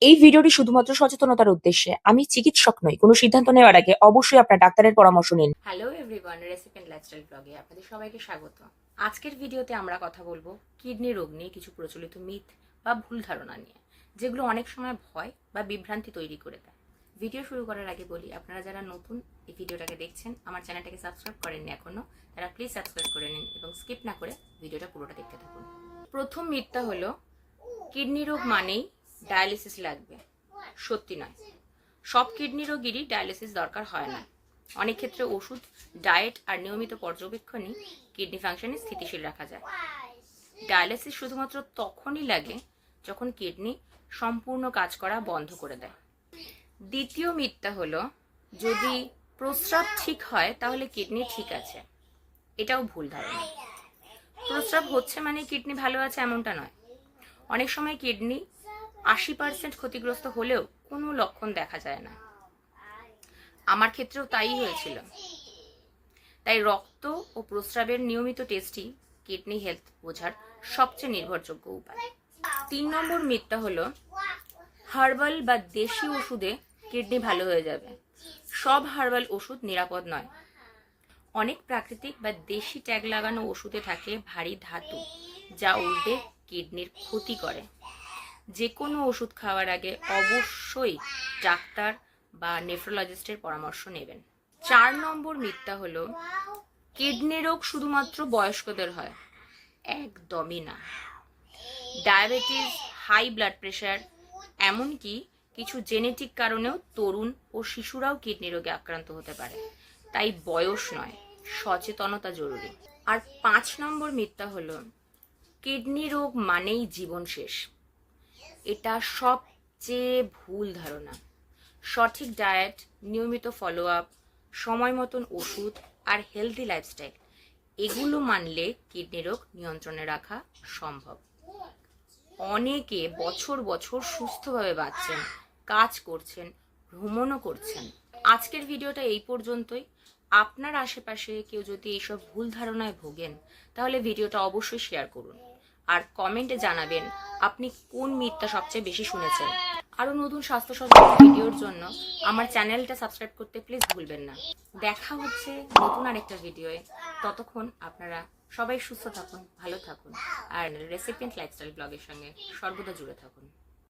এই ভিডিওটি শুধুমাত্র সচেতনতার উদ্দেশ্যে। আমি চিকিৎসক নই। কোনো সিদ্ধান্ত নেওয়ার আগে অবশ্যই আপনার ডাক্তারের পরামর্শ নিন। Hello everyone, recipe and lifestyle ব্লগে আপনাদের সবাইকে স্বাগত। আজকের ভিডিওতে আমরা কথা বলবো কিডনি রোগ নিয়ে কিছু প্রচলিত মিথ বা ভুল ধারণা নিয়ে, যেগুলো অনেক সময় ভয় বা বিভ্রান্তি তৈরি করে দেয়। ভিডিও শুরু করার আগে বলি, আপনারা যারা নতুন এই ভিডিওটাকে দেখছেন, আমার চ্যানেলটাকে সাবস্ক্রাইব করেননি এখনো, তারা প্লিজ সাবস্ক্রাইব করে নিন এবং স্কিপ না করে ভিডিওটা পুরোটা দেখতে থাকুন। প্রথম মিথটা হলো কিডনি রোগ মানেই ডায়ালিসিস লাগবে। সত্যি নয়, সব কিডনি রোগীরই ডায়ালিসিস দরকার হয় না। অনেক ক্ষেত্রে ওষুধ, ডায়েট আর নিয়মিত পর্যবেক্ষণই কিডনি ফাংশনে স্থিতিশীল রাখা যায়। ডায়ালিসিস শুধুমাত্র তখনই লাগে যখন কিডনি সম্পূর্ণ কাজ করা বন্ধ করে দেয়। দ্বিতীয় মিথটা হলো যদি প্রস্রাব ঠিক হয় তাহলে কিডনি ঠিক আছে। এটাও ভুল ধারণা। প্রস্রাব হচ্ছে মানে কিডনি ভালো আছে এমনটা নয়। অনেক সময় কিডনি 80% ক্ষতিগ্রস্ত হলেও কোনো লক্ষণ দেখা যায় না। আমার ক্ষেত্রেও তাই হয়েছিল। তাই রক্ত ও প্রস্রাবের নিয়মিত টেস্টই কিডনি হেলথ বোঝার সবচেয়ে নির্ভরযোগ্য উপায়। 3 নম্বর মিথটা হলো হার্বাল বা দেশি ওষুধে কিডনি ভালো হয়ে যাবে। সব হার্বাল ওষুধ নিরাপদ নয়। অনেক প্রাকৃতিক বা দেশি ট্যাগ লাগানো ওষুধে থাকে ভারী ধাতু, যা উল্টে কিডনির ক্ষতি করে। যে কোনো ওষুধ খাওয়ার আগে অবশ্যই ডাক্তার বা নেফ্রোলজিস্টের পরামর্শ নেবেন। 4 নম্বর মিথটা হলো কিডনি রোগ শুধুমাত্র বয়স্কদের হয়। একদমই না। ডায়াবেটিস, হাই ব্লাড প্রেশার, এমনকি কিছু জেনেটিক কারণেও তরুণ ও শিশুরাও কিডনি রোগে আক্রান্ত হতে পারে। তাই বয়স নয়, সচেতনতা জরুরি। আর 5 নম্বর মিথটা হলো কিডনি রোগ মানেই জীবন শেষ। এটা সবচেয়ে ভুল ধারণা। সঠিক ডায়েট, নিয়মিত ফলো আপ, সময় মতন ওষুধ আর হেলদি লাইফস্টাইল, এগুলো মানলে কিডনি রোগ নিয়ন্ত্রণে রাখা সম্ভব। অনেকে বছর বছর সুস্থভাবে বাঁচছেন, কাজ করছেন, ভ্রমণও করছেন। আজকের ভিডিওটা এই পর্যন্তই। আপনার আশেপাশে কেউ যদি এইসব ভুল ধারণায় ভোগেন, তাহলে ভিডিওটা অবশ্যই শেয়ার করুন আর কমেন্টে জানাবেন আপনি কোন মিথটা সবচেয়ে বেশি শুনেছেন। আরও নতুন স্বাস্থ্য সচেতন ভিডিওর জন্য আমার চ্যানেলটা সাবস্ক্রাইব করতে প্লিজ ভুলবেন না। দেখা হচ্ছে নতুন আরেকটা ভিডিওয়ে। ততক্ষণ আপনারা সবাই সুস্থ থাকুন, ভালো থাকুন আর রেসিপি এন্ড লাইফস্টাইল ব্লগের সঙ্গে সর্বদা জুড়ে থাকুন।